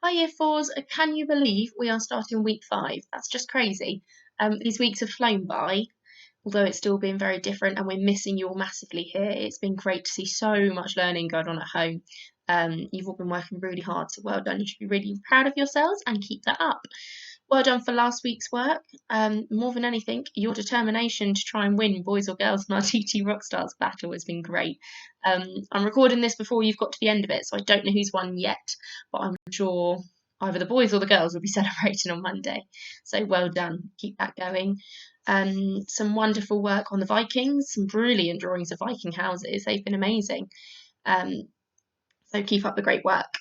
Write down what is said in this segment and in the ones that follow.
Hi Year Fours, can you believe we are starting week 5? That's just crazy. These weeks have flown by, although it's still been very different and we're missing you all massively here. It's been great to see so much learning going on at home. You've all been working really hard, so well done. You should be really proud of yourselves and keep that up. Well done for last week's work. More than anything, your determination to try and win boys or girls in our TT Rockstars battle has been great. I'm recording this before you've got to the end of it, so I don't know who's won yet, but I'm sure either the boys or the girls will be celebrating on Monday. So well done. Keep that going. Some wonderful work on the Vikings, some brilliant drawings of Viking houses. They've been amazing. So keep up the great work.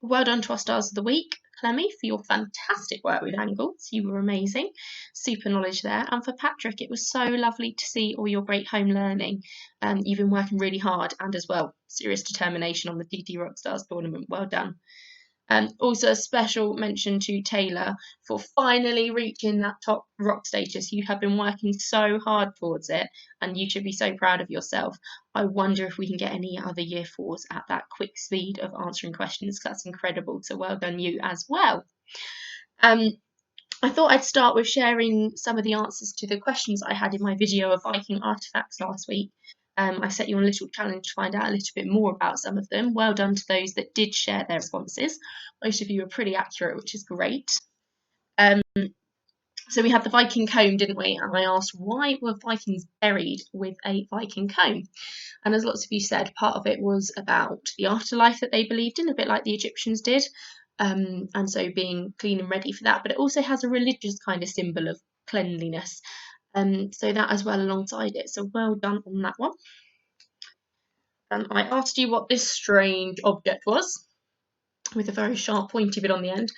Well done to our stars of the week, Clemmy, for your fantastic work with angles. You were amazing. Super knowledge there. And for Patrick, it was so lovely to see all your great home learning. You've been working really hard and as well, serious determination on the TT Rockstars tournament. Well done. Also, a special mention to Taylor for finally reaching that top rock status. You have been working so hard towards it, and you should be so proud of yourself. I wonder if we can get any other year fours at that quick speed of answering questions. That's incredible. So well done you as well. I thought I'd start with sharing some of the answers to the questions I had in my video of Viking artifacts last week. I set you on a little challenge to find out a little bit more about some of them. Well done to those that did share their responses. Most of you were pretty accurate, which is great. So we had the Viking comb, didn't we? And I asked, why were Vikings buried with a Viking comb? And as lots of you said, part of it was about the afterlife that they believed in, a bit like the Egyptians did. And so being clean and ready for that. But it also has a religious kind of symbol of cleanliness. So that as well alongside it. So well done on that one. I asked you what this strange object was, with a very sharp pointy bit on the end.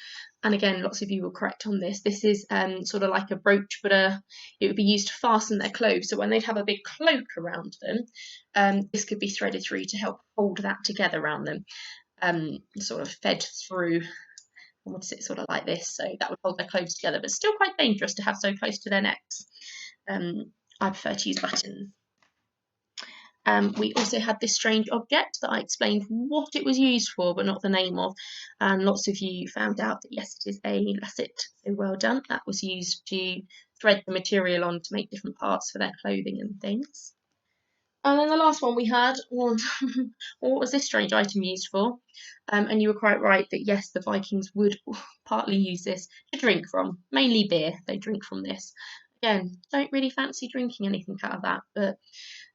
And again, lots of you were correct on this. This is sort of like a brooch, but it would be used to fasten their clothes. So when they'd have a big cloak around them, this could be threaded through to help hold that together around them, sort of fed through. And would sit sort of like this, so that would hold their clothes together, but still quite dangerous to have so close to their necks. I prefer to use buttons. We also had this strange object that I explained what it was used for, but not the name of. And lots of you found out that yes, it is a lasset. So well done. That was used to thread the material on to make different parts for their clothing and things. And then the last one we had was, what was this strange item used for? And you were quite right that yes, the Vikings would partly use this to drink from, mainly beer. They drink from this. Again, don't really fancy drinking anything out of that, but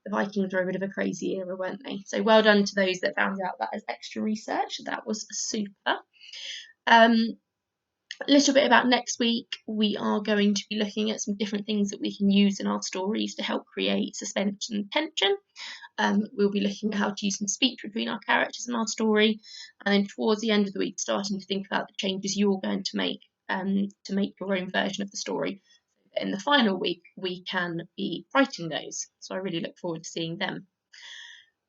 the Vikings were a bit of a crazy era, weren't they? So well done to those that found out that as extra research. That was super. A little bit about next week. We are going to be looking at some different things that we can use in our stories to help create suspense and tension. We'll be looking at how to use some speech between our characters in our story, and then towards the end of the week, starting to think about the changes you're going to make your own version of the story. In the final week, we can be writing those. So I really look forward to seeing them.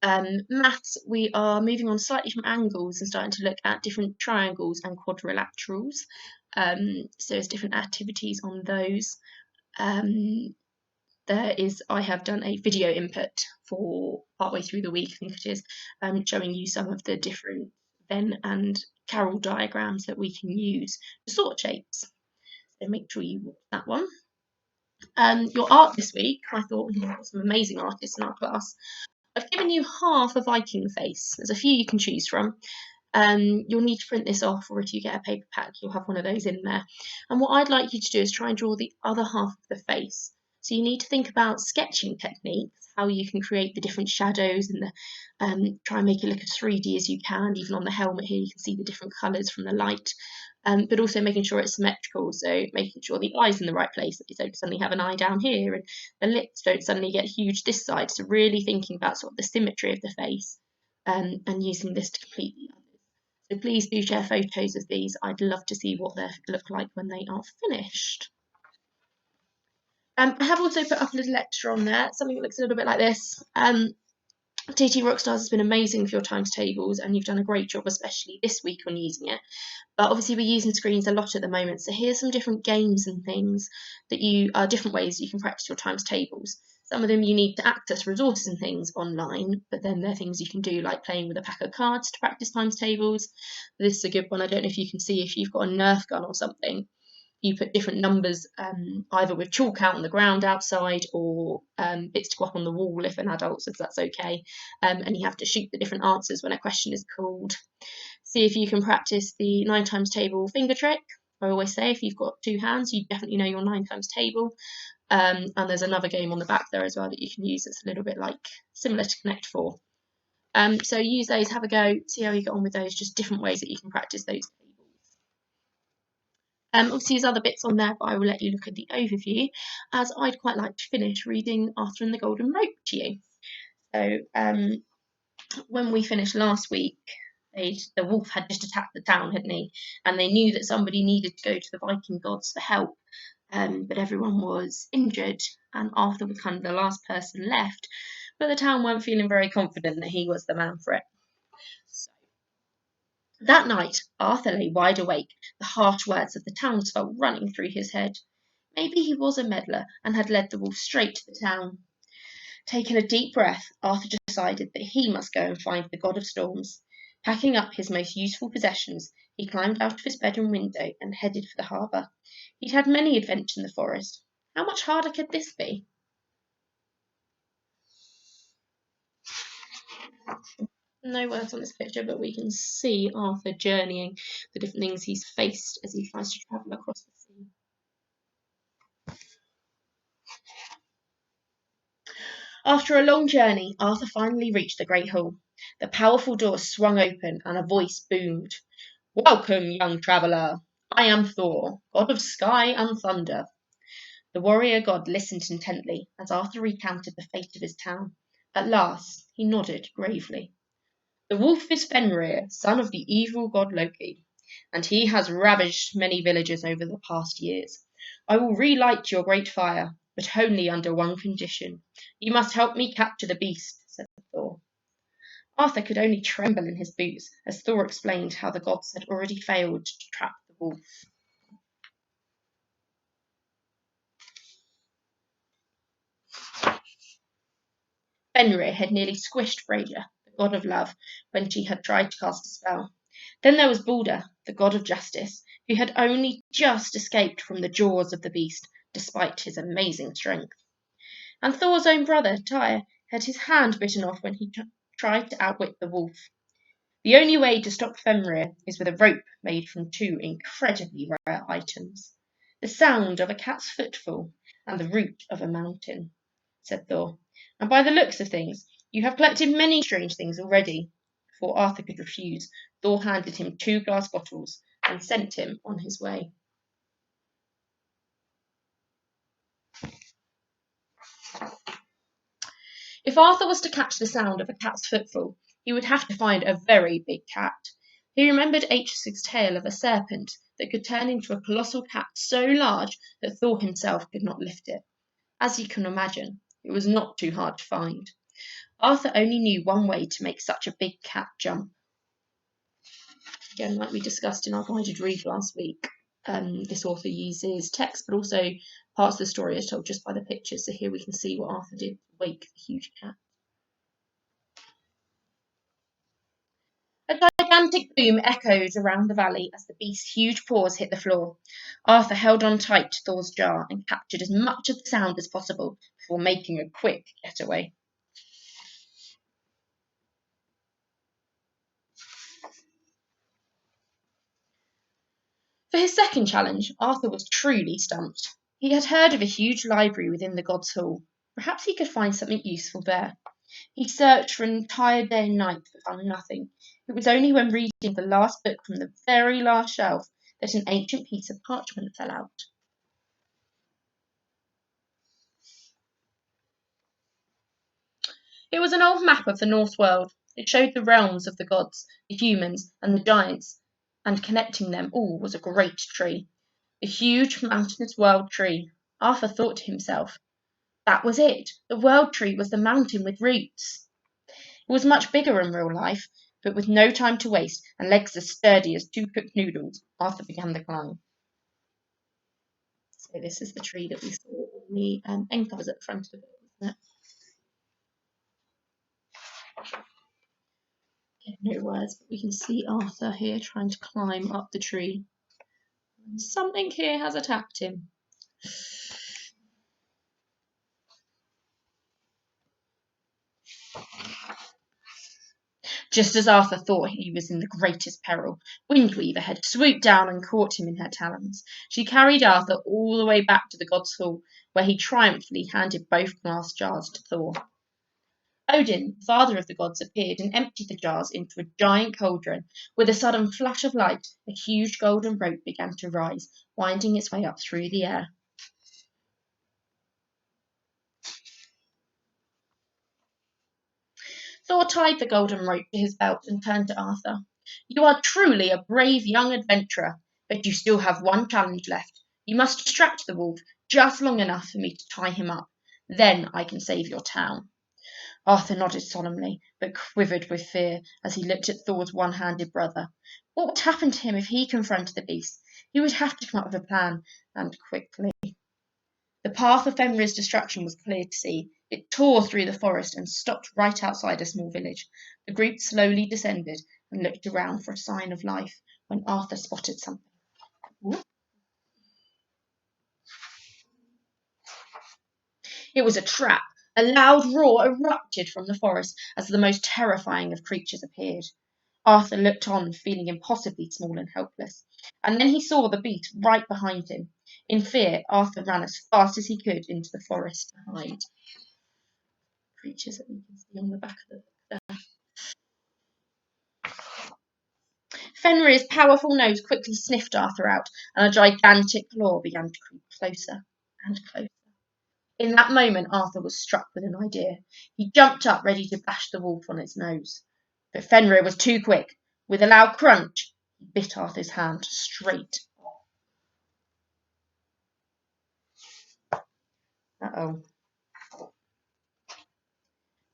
Maths, we are moving on slightly from angles and starting to look at different triangles and quadrilaterals. So there's different activities on those. I have done a video input for partway through the week, I think it is, showing you some of the different Venn and Carroll diagrams that we can use to sort shapes. So make sure you watch that one. Your art this week, I thought we've got some amazing artists in our class. I've given you half a Viking face. There's a few you can choose from. You'll need to print this off, or if you get a paper pack, you'll have one of those in there. And what I'd like you to do is try and draw the other half of the face. So you need to think about sketching techniques, how you can create the different shadows and try and make it look as 3D as you can. Even on the helmet here, you can see the different colours from the light. But also making sure it's symmetrical, so making sure the eye's in the right place, that you don't suddenly have an eye down here, and the lips don't suddenly get huge this side. So really thinking about sort of the symmetry of the face, and using this to complete the others. So please do share photos of these. I'd love to see what they look like when they are finished. I have also put up a little extra on there, something that looks a little bit like this. TT Rockstars has been amazing for your times tables, and you've done a great job, especially this week on using it. But obviously we're using screens a lot at the moment, so here's some different games and things that different ways you can practice your times tables. Some of them you need to access resources and things online, but then there are things you can do like playing with a pack of cards to practice times tables. This is a good one. I don't know if you can see if you've got a Nerf gun or something. You put different numbers, either with chalk out on the ground outside or bits to go up on the wall if an adult says that's okay. And you have to shoot the different answers when a question is called. See if you can practice the 9 times table finger trick. I always say if you've got 2 hands, you definitely know your 9 times table. And there's another game on the back there as well that you can use that's a little bit like similar to Connect 4. So use those, have a go, see how you get on with those, just different ways that you can practice those tables. Obviously there's other bits on there, but I will let you look at the overview, as I'd quite like to finish reading Arthur and the Golden Rope to you. So when we finished last week, the wolf had just attacked the town, hadn't he? And they knew that somebody needed to go to the Viking gods for help. But everyone was injured, and Arthur was kind of the last person left. But the town weren't feeling very confident that he was the man for it. So, that night, Arthur lay wide awake, the harsh words of the townsfolk running through his head. Maybe he was a meddler and had led the wolf straight to the town. Taking a deep breath, Arthur decided that he must go and find the god of storms. Packing up his most useful possessions, he climbed out of his bedroom window and headed for the harbour. He'd had many adventures in the forest. How much harder could this be? No words on this picture, but we can see Arthur journeying the different things he's faced as he tries to travel across the sea. After a long journey, Arthur finally reached the great hall. The powerful doors swung open and a voice boomed. Welcome, young traveller. I am Thor, god of sky and thunder. The warrior god listened intently as Arthur recounted the fate of his town. At last, he nodded gravely. The wolf is Fenrir, son of the evil god Loki, and he has ravaged many villages over the past years. I will relight your great fire, but only under one condition. You must help me capture the beast, said Thor. Arthur could only tremble in his boots as Thor explained how the gods had already failed to trap the wolf. Fenrir had nearly squished Freyja, the god of love, when she had tried to cast a spell. Then there was Balder, the god of justice, who had only just escaped from the jaws of the beast, despite his amazing strength. And Thor's own brother, Tyr, had his hand bitten off when he tried to outwit the wolf. The only way to stop Fenrir is with a rope made from 2 incredibly rare items. The sound of a cat's footfall and the root of a mountain, said Thor. And by the looks of things, you have collected many strange things already. Before Arthur could refuse, Thor handed him 2 glass bottles and sent him on his way. If Arthur was to catch the sound of a cat's footfall, he would have to find a very big cat. He remembered Aesop's tale of a serpent that could turn into a colossal cat so large that Thor himself could not lift it. As you can imagine, it was not too hard to find. Arthur only knew one way to make such a big cat jump. Again, like we discussed in our guided read last week, this author uses text, but also parts of the story are told just by the pictures. So here we can see what Arthur did to wake the huge cat. A gigantic boom echoed around the valley as the beast's huge paws hit the floor. Arthur held on tight to Thor's jar and captured as much of the sound as possible before making a quick getaway. For his second challenge, Arthur was truly stumped. He had heard of a huge library within the God's Hall. Perhaps he could find something useful there. He searched for an entire day and night but found nothing. It was only when reading the last book from the very last shelf that an ancient piece of parchment fell out. It was an old map of the North world. It showed the realms of the gods, the humans, and the giants, and connecting them all was a great tree. A huge mountainous world tree. Arthur thought to himself, that was it. The world tree was the mountain with roots. It was much bigger in real life, but with no time to waste and legs as sturdy as 2 cooked noodles, Arthur began the climb. So this is the tree that we saw on the end covers at the front of the book. No words, but we can see Arthur here trying to climb up the tree. Something here has attacked him. Just as Arthur thought he was in the greatest peril, Windweaver had swooped down and caught him in her talons. She carried Arthur all the way back to the God's Hall, where he triumphantly handed both glass jars to Thor. Odin, father of the gods, appeared and emptied the jars into a giant cauldron. With a sudden flash of light, a huge golden rope began to rise, winding its way up through the air. Thor tied the golden rope to his belt and turned to Arthur. "You are truly a brave young adventurer, but you still have one challenge left. You must distract the wolf just long enough for me to tie him up. Then I can save your town." Arthur nodded solemnly, but quivered with fear as he looked at Thor's one-handed brother. What would happen to him if he confronted the beast? He would have to come up with a plan, and quickly. The path of Fenrir's destruction was clear to see. It tore through the forest and stopped right outside a small village. The group slowly descended and looked around for a sign of life when Arthur spotted something. It was a trap. A loud roar erupted from the forest as the most terrifying of creatures appeared. Arthur looked on, feeling impossibly small and helpless, and then he saw the beast right behind him. In fear, Arthur ran as fast as he could into the forest to hide. Creatures that we can see on the back of the book there. Fenrir's powerful nose quickly sniffed Arthur out, and a gigantic claw began to creep closer and closer. In that moment, Arthur was struck with an idea. He jumped up, ready to bash the wolf on its nose. But Fenrir was too quick. With a loud crunch, he bit Arthur's hand straight off. Uh-oh.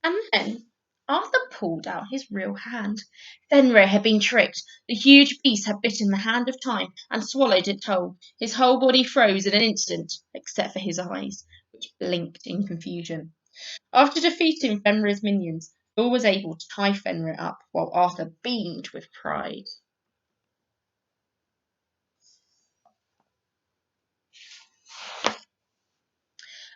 And then Arthur pulled out his real hand. Fenrir had been tricked. The huge beast had bitten the hand of time and swallowed it whole. His whole body froze in an instant, except for his eyes, which blinked in confusion. After defeating Fenrir's minions, Thor was able to tie Fenrir up, while Arthur beamed with pride.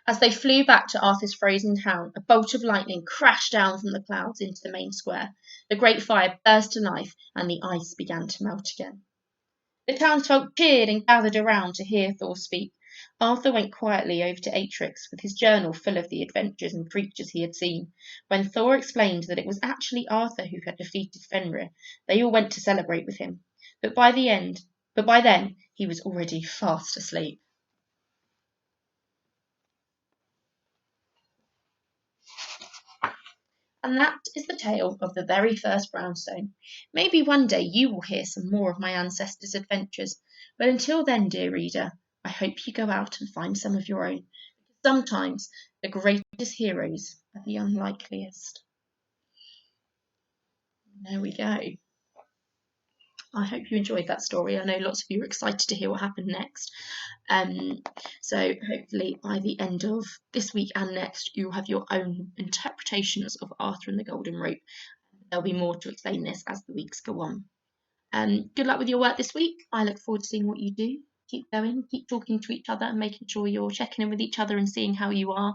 As they flew back to Arthur's frozen town, a bolt of lightning crashed down from the clouds into the main square. The great fire burst to life, and the ice began to melt again. The townsfolk cheered and gathered around to hear Thor speak. Arthur went quietly over to Atrix with his journal full of the adventures and creatures he had seen. When Thor explained that it was actually Arthur who had defeated Fenrir, they all went to celebrate with him. But by then he was already fast asleep. And that is the tale of the very first brownstone. Maybe one day you will hear some more of my ancestors' adventures, but until then, dear reader, I hope you go out and find some of your own. Sometimes the greatest heroes are the unlikeliest. There we go. I hope you enjoyed that story. I know lots of you are excited to hear what happened next. So hopefully by the end of this week and next, you'll have your own interpretations of Arthur and the Golden Rope. There'll be more to explain this as the weeks go on. Good luck with your work this week. I look forward to seeing what you do. Keep going, keep talking to each other and making sure you're checking in with each other and seeing how you are.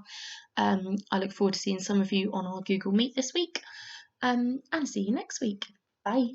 I look forward to seeing some of you on our Google Meet this week. And see you next week. Bye.